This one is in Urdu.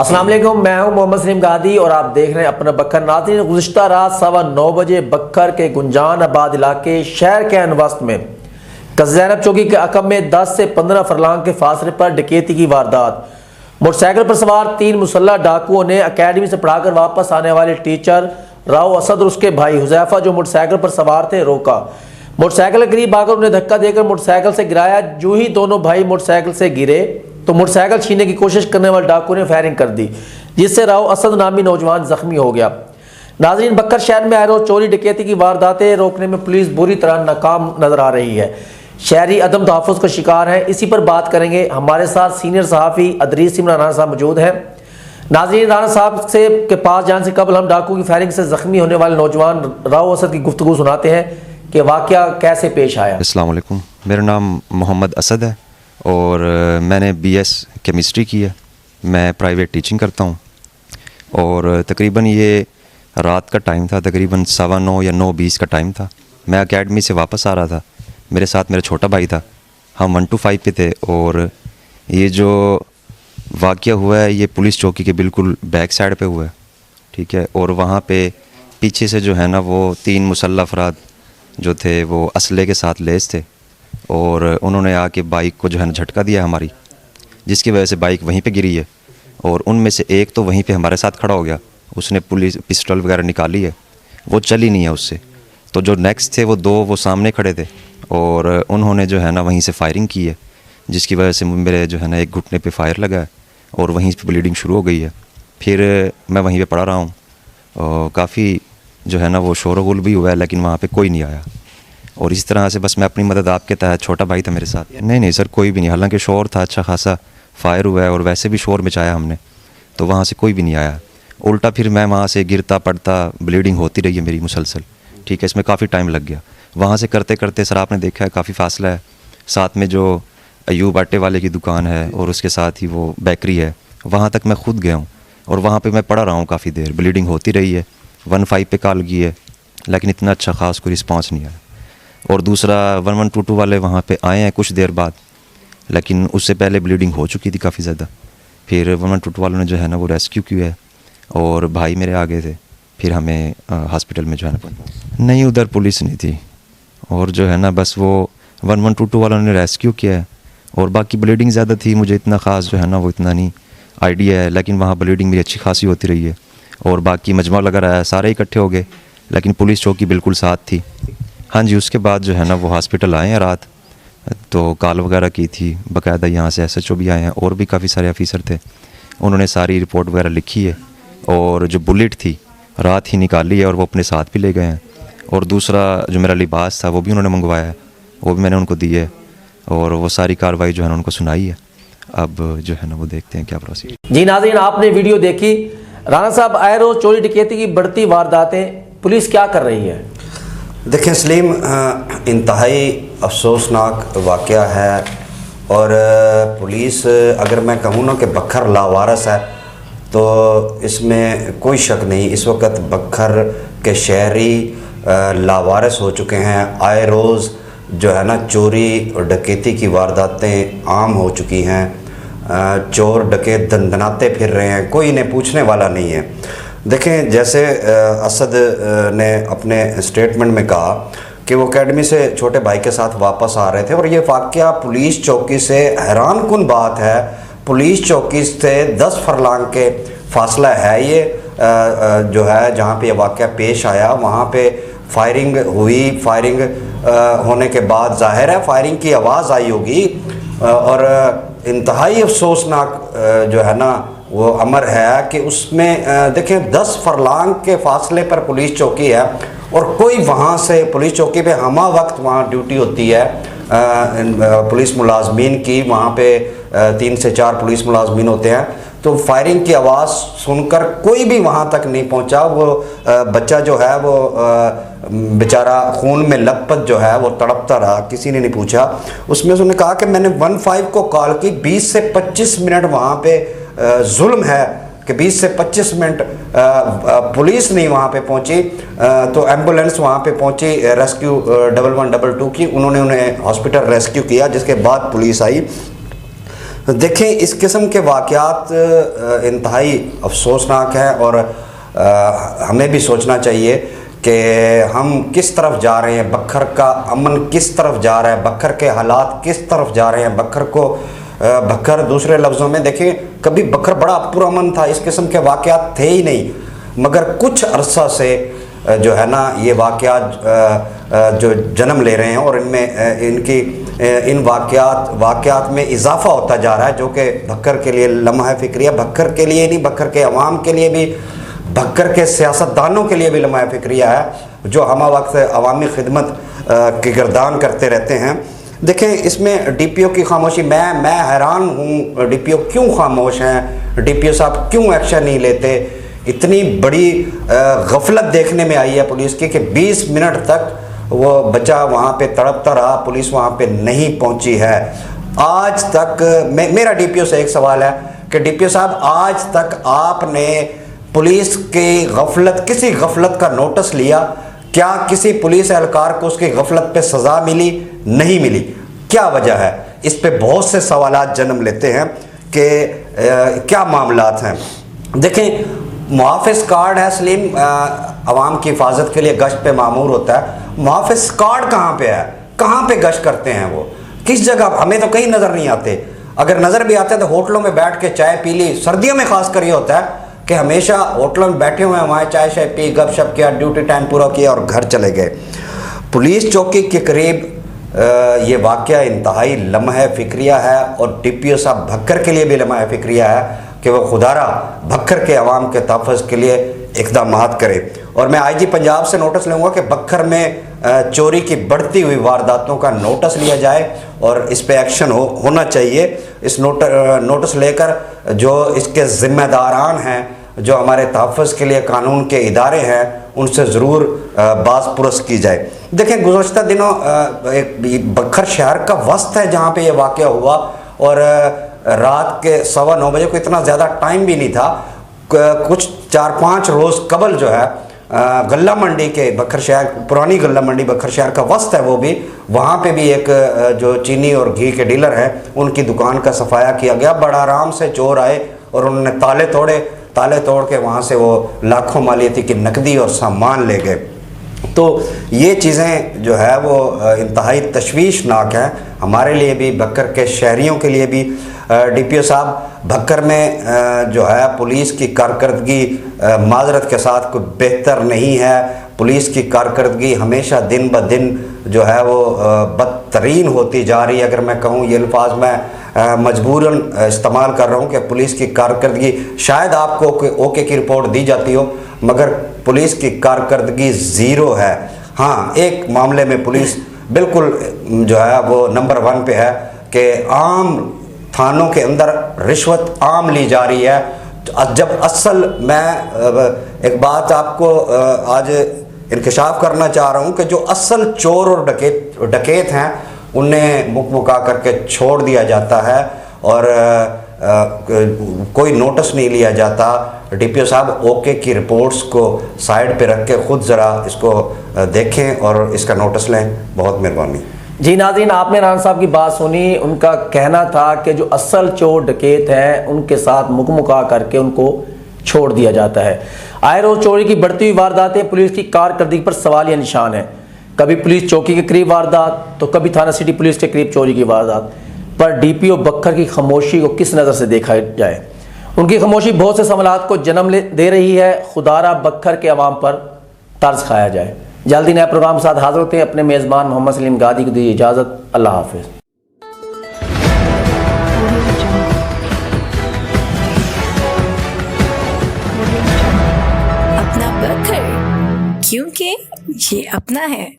السلام علیکم، میں ہوں محمد سلیم گادی اور آپ دیکھ رہے ہیں اپنا بکھر۔ ناظرین، گزشتہ رات 9:15 بجے بکھر کے گنجان آباد علاقے شہر کے وسط میں زینب چوکی کے عقب میں 10 سے 15 فرلانگ کے فاصلے پر ڈکیتی کی واردات۔ موٹر سائیکل پر سوار 3 مسلح ڈاکوؤں نے اکیڈمی سے پڑھا کر واپس آنے والے ٹیچر راؤ اسد اور اس کے بھائی حذیفہ جو موٹر سائیکل پر سوار تھے روکا۔ موٹر سائیکل کے قریب آ کر انہیں دھکا دے کر موٹر سائیکل سے گرایا۔ جو ہی دونوں بھائی موٹر سائیکل سے گرے تو موٹر سائیکل چھیننے کی کوشش کرنے والے ڈاکو نے فائرنگ کر دی، جس سے راؤ اسد نامی نوجوان زخمی ہو گیا۔ ناظرین، بکھر شہر میں آئے روز چوری ڈکیتی کی وارداتیں روکنے میں پولیس بری طرح ناکام نظر آ رہی ہے، شہری عدم تحفظ کا شکار ہیں۔ اسی پر بات کریں گے، ہمارے ساتھ سینئر صحافی ادریس عمران رانا صاحب موجود ہیں۔ ناظرین، رانا صاحب سے کے پاس جانے سے قبل ہم ڈاکو کی فائرنگ سے زخمی ہونے والے نوجوان راؤ اسد کی گفتگو سناتے ہیں کہ واقعہ کیسے پیش آیا۔ السلام علیکم، میرا نام محمد اسد ہے اور میں نے BS کیمسٹری کی ہے۔ میں پرائیویٹ ٹیچنگ کرتا ہوں اور تقریباً یہ رات کا ٹائم تھا، تقریباً 9:15 یا 9:20 کا ٹائم تھا۔ میں اکیڈمی سے واپس آ رہا تھا، میرے ساتھ میرا چھوٹا بھائی تھا، ہم 1 to 5 پہ تھے اور یہ جو واقعہ ہوا ہے یہ پولیس چوکی کے بالکل بیک سائڈ پہ ہوا ہے، ٹھیک ہے۔ اور وہاں پہ پیچھے سے جو ہے نا وہ 3 مسلح افراد جو تھے وہ اسلحے کے ساتھ لیس تھے اور انہوں نے آ کے بائک کو جو ہے نا جھٹکا دیا ہماری، جس کی وجہ سے بائک وہیں پہ گری ہے اور ان میں سے ایک تو وہیں پہ ہمارے ساتھ کھڑا ہو گیا، اس نے پولیس پسٹل وغیرہ نکالی ہے، وہ چلی نہیں ہے اس سے۔ تو جو نیکسٹ تھے وہ 2 وہ سامنے کھڑے تھے اور انہوں نے جو ہے نا وہیں سے فائرنگ کی ہے، جس کی وجہ سے میرے جو ہے نا ایک گھٹنے پہ فائر لگا ہے اور وہیں پہ بلیڈنگ شروع ہو گئی ہے۔ پھر میں وہیں پہ پڑا رہا ہوں اور کافی جو ہے نا وہ شور و غل بھی ہوا ہے، لیکن وہاں پہ کوئی نہیں آیا اور اس طرح سے بس میں اپنی مدد آپ کے تحت، چھوٹا بھائی تھا میرے ساتھ۔ نہیں سر، کوئی بھی نہیں، حالانکہ شور تھا، اچھا خاصا فائر ہوا ہے اور ویسے بھی شور مچایا ہم نے، تو وہاں سے کوئی بھی نہیں آیا۔ الٹا پھر میں وہاں سے گرتا پڑتا، بلیڈنگ ہوتی رہی ہے میری مسلسل، ٹھیک ہے۔ اس میں کافی ٹائم لگ گیا، وہاں سے کرتے کرتے سر آپ نے دیکھا ہے کافی فاصلہ ہے، ساتھ میں جو ایوب آٹے والے کی دکان ہے اور اس کے ساتھ ہی وہ بیکری ہے، وہاں تک میں خود گیا ہوں اور وہاں پہ میں پڑا رہا ہوں کافی دیر، بلیڈنگ ہوتی رہی ہے۔ 115 پہ کال کی ہے لیکن اتنا اچھا خاص کوئی رسپانس نہیں آیا۔ اور دوسرا 1122 والے وہاں پہ آئے ہیں کچھ دیر بعد، لیکن اس سے پہلے بلیڈنگ ہو چکی تھی کافی زیادہ۔ پھر 1122 والوں نے جو ہے نا وہ ریسکیو کیا ہے اور بھائی میرے آگے تھے، پھر ہمیں ہاسپٹل میں جو ہے نا نہیں، ادھر پولیس نہیں تھی اور جو ہے نا بس وہ 1122 والوں نے ریسکیو کیا ہے اور باقی بلیڈنگ زیادہ تھی، مجھے اتنا خاص جو ہے نا وہ اتنا نہیں آئیڈیا ہے، لیکن وہاں بلیڈنگ میری اچھی خاصی ہوتی رہی ہے اور باقی مجمع لگا رہا ہے، سارے اکٹھے ہو گئے لیکن پولیس چوکی بالکل ساتھ تھی۔ ہاں جی، اس کے بعد جو ہے نا وہ ہاسپٹل آئے ہیں رات، تو کال وغیرہ کی تھی باقاعدہ، یہاں سے SHO بھی آئے ہیں اور بھی کافی سارے آفیسر تھے، انہوں نے ساری رپورٹ وغیرہ لکھی ہے اور جو بلٹ تھی رات ہی نکالی ہے اور وہ اپنے ساتھ بھی لے گئے ہیں۔ اور دوسرا جو میرا لباس تھا وہ بھی انہوں نے منگوایا ہے، وہ بھی میں نے ان کو دی ہے اور وہ ساری کارروائی جو ہے نا ان کو سنائی ہے۔ اب جو ہے نا وہ دیکھتے ہیں کیا پروسیس۔ جی ناظرین، آپ نے ویڈیو دیکھی، رانا صاحب آئے روز چوری ڈکیتی کی بڑھتی وارداتیں، پولیس کیا کر رہی ہے؟ دیکھیں سلیم، انتہائی افسوسناک واقعہ ہے اور پولیس اگر میں کہوں نا کہ بکھر لاوارث ہے تو اس میں کوئی شک نہیں۔ اس وقت بکھر کے شہری لاوارث ہو چکے ہیں، آئے روز جو ہے نا چوری اور ڈکیتی کی وارداتیں عام ہو چکی ہیں، چور ڈکیت دندناتے پھر رہے ہیں، کوئی انہیں پوچھنے والا نہیں ہے۔ دیکھیں، جیسے اسد نے اپنے اسٹیٹمنٹ میں کہا کہ وہ اکیڈمی سے چھوٹے بھائی کے ساتھ واپس آ رہے تھے اور یہ واقعہ پولیس چوکی سے حیران کن بات ہے، پولیس چوکی سے 10 فرلانگ کے فاصلہ ہے یہ جو ہے جہاں پہ یہ واقعہ پیش آیا، وہاں پہ فائرنگ ہوئی۔ فائرنگ ہونے کے بعد ظاہر ہے فائرنگ کی آواز آئی ہوگی اور انتہائی افسوسناک جو ہے نا وہ امر ہے کہ اس میں دیکھیں 10 فرلانگ کے فاصلے پر پولیس چوکی ہے اور کوئی وہاں سے پولیس چوکی پہ ہمہ وقت وہاں ڈیوٹی ہوتی ہے پولیس ملازمین کی، وہاں پہ 3 سے 4 پولیس ملازمین ہوتے ہیں، تو فائرنگ کی آواز سن کر کوئی بھی وہاں تک نہیں پہنچا۔ وہ بچہ جو ہے وہ بیچارہ خون میں لت پت جو ہے وہ تڑپتا رہا، کسی نے نہیں پوچھا۔ اس میں اس نے کہا کہ میں نے 15 کو کال کی، 20 سے 25 منٹ وہاں پہ ظلم ہے کہ 20 سے 25 منٹ پولیس نہیں وہاں پہ پہنچی، تو ایمبولینس وہاں پہ پہنچی ریسکیو 1122 کی، انہوں نے انہیں ہاسپٹل ریسکیو کیا، جس کے بعد پولیس آئی۔ دیکھیں اس قسم کے واقعات انتہائی افسوسناک ہیں اور ہمیں بھی سوچنا چاہیے کہ ہم کس طرف جا رہے ہیں، بکھر کا امن کس طرف جا رہا ہے، بکھر کے حالات کس طرف جا رہے ہیں۔ بکھر دوسرے لفظوں میں دیکھیں، کبھی بکھر بڑا پرامن تھا، اس قسم کے واقعات تھے ہی نہیں، مگر کچھ عرصہ سے جو ہے نا یہ واقعات جو جنم لے رہے ہیں اور ان میں ان واقعات میں اضافہ ہوتا جا رہا ہے، جو کہ بھکر کے لیے لمحہ فکریہ، بھکر کے لیے نہیں، بھکر کے عوام کے لیے بھی، بھکر کے سیاستدانوں کے لیے بھی لمحہ فکریہ ہے، جو ہمہ وقت عوامی خدمت کی گردان کرتے رہتے ہیں۔ دیکھیں اس میں ڈی پی او کی خاموشی، میں حیران ہوں، ڈی پی او کیوں خاموش ہیں، ڈی پی او صاحب کیوں ایکشن نہیں لیتے؟ اتنی بڑی غفلت دیکھنے میں آئی ہے پولیس کی کہ 20 منٹ تک وہ بچہ وہاں پہ تڑپتا رہا، پولیس وہاں پہ نہیں پہنچی ہے۔ آج تک میرا ڈی پی او سے ایک سوال ہے کہ ڈی پی او صاحب آج تک آپ نے پولیس کی کسی غفلت کا نوٹس لیا؟ کیا کسی پولیس اہلکار کو اس کی غفلت پہ سزا ملی؟ نہیں ملی۔ کیا وجہ ہے؟ اس پہ بہت سے سوالات جنم لیتے ہیں کہ کیا معاملات ہیں۔ دیکھیں محافظ کارڈ ہے سلیم، عوام کی حفاظت کے لیے گشت پہ مامور ہوتا ہے، محافظ کارڈ کہاں پہ ہے؟ کہاں پہ گشت کرتے ہیں وہ؟ کس جگہ؟ ہمیں تو کہیں نظر نہیں آتے، اگر نظر بھی آتے ہیں تو ہوٹلوں میں بیٹھ کے چائے پی لی۔ سردیوں میں خاص کر یہ ہوتا ہے کہ ہمیشہ ہوٹلوں میں بیٹھے ہوئے ہیں، وہاں چائے شائے پی، گپ شپ کیا، ڈیوٹی ٹائم پورا کیا اور گھر چلے گئے۔ پولیس چوکی کے قریب یہ واقعہ انتہائی لمحہ فکریہ ہے اور ڈی پی او صاحب بھکر کے لیے بھی لمحہ فکریہ ہے کہ وہ خدارہ بھکر کے عوام کے تحفظ کے لیے اقدامات کرے۔ اور میں آئی جی پنجاب سے نوٹس لوں گا کہ بکھر میں چوری کی بڑھتی ہوئی وارداتوں کا نوٹس لیا جائے اور اس پہ ایکشن ہونا چاہیے۔ اس نوٹس لے کر جو اس کے ذمہ داران ہیں، جو ہمارے تحفظ کے لیے قانون کے ادارے ہیں، ان سے ضرور باز پرس کی جائے۔ دیکھیں گزشتہ دنوں ایک بکھر شہر کا وسط ہے جہاں پہ یہ واقعہ ہوا اور رات کے 9:15 بجے کو اتنا زیادہ ٹائم بھی نہیں تھا، کچھ 4-5 روز قبل جو ہے غلہ منڈی کے بکھر شہر، پرانی غلہ منڈی بکھر شہر کا وسط ہے وہ بھی، وہاں پہ بھی ایک جو چینی اور گھی کے ڈیلر ہیں ان کی دکان کا صفایا کیا گیا۔ بڑا آرام سے چور آئے اور انہوں نے تالے توڑ کے وہاں سے وہ لاکھوں مالیتی کی نقدی اور سامان لے گئے۔ تو یہ چیزیں جو ہے وہ انتہائی تشویشناک ہیں ہمارے لیے بھی، بھکر کے شہریوں کے لیے بھی۔ ڈی پی او صاحب بھکر میں جو ہے پولیس کی کارکردگی معذرت کے ساتھ کوئی بہتر نہیں ہے، پولیس کی کارکردگی ہمیشہ دن بدن جو ہے وہ بدترین ہوتی جا رہی ہے۔ اگر میں کہوں، یہ الفاظ میں مجبوراً استعمال کر رہا ہوں کہ پولیس کی کارکردگی، شاید آپ کو اوکے کی رپورٹ دی جاتی ہو مگر پولیس کی کارکردگی زیرو ہے۔ ہاں ایک معاملے میں پولیس بالکل جو ہے وہ نمبر 1 پہ ہے کہ عام تھانوں کے اندر رشوت عام لی جا رہی ہے، جب اصل میں ایک بات آپ کو آج انکشاف کرنا چاہ رہا ہوں کہ جو اصل چور اور ڈکیت ہیں انہیں مکا کر کے چھوڑ دیا جاتا ہے اور کوئی نوٹس نہیں لیا جاتا۔ ڈی پی او صاحب اوکے کی رپورٹس کو سائڈ پہ رکھ کے خود ذرا اس کو دیکھیں اور اس کا نوٹس لیں، بہت مہربانی۔ جی ناظرین، آپ نے رانا صاحب کی بات سنی، ان کا کہنا تھا کہ جو اصل چور ڈکیت ہیں ان کے ساتھ مکا کر کے ان کو چھوڑ دیا جاتا ہے۔ آئے روز چوری کی بڑھتی ہوئی وارداتیں پولیس کی کارکردگی پر سوالیہ نشان ہیں۔ کبھی پولیس چوکی کے قریب واردات تو کبھی تھانہ سٹی پولیس کے قریب چوری کی واردات پر ڈی پی او بکھر کی خاموشی کو کس نظر سے دیکھا جائے؟ ان کی خاموشی بہت سے سوالات کو جنم دے رہی ہے۔ خدارہ بکھر کے عوام پر طرز کھایا جائے۔ جلدی نئے پروگرام کے ساتھ حاضر ہوتے ہیں۔ اپنے میزبان محمد سلیم گادی کو دیجیے اجازت، اللہ حافظ۔ اپنا بکھر، کیونکہ یہ اپنا ہے۔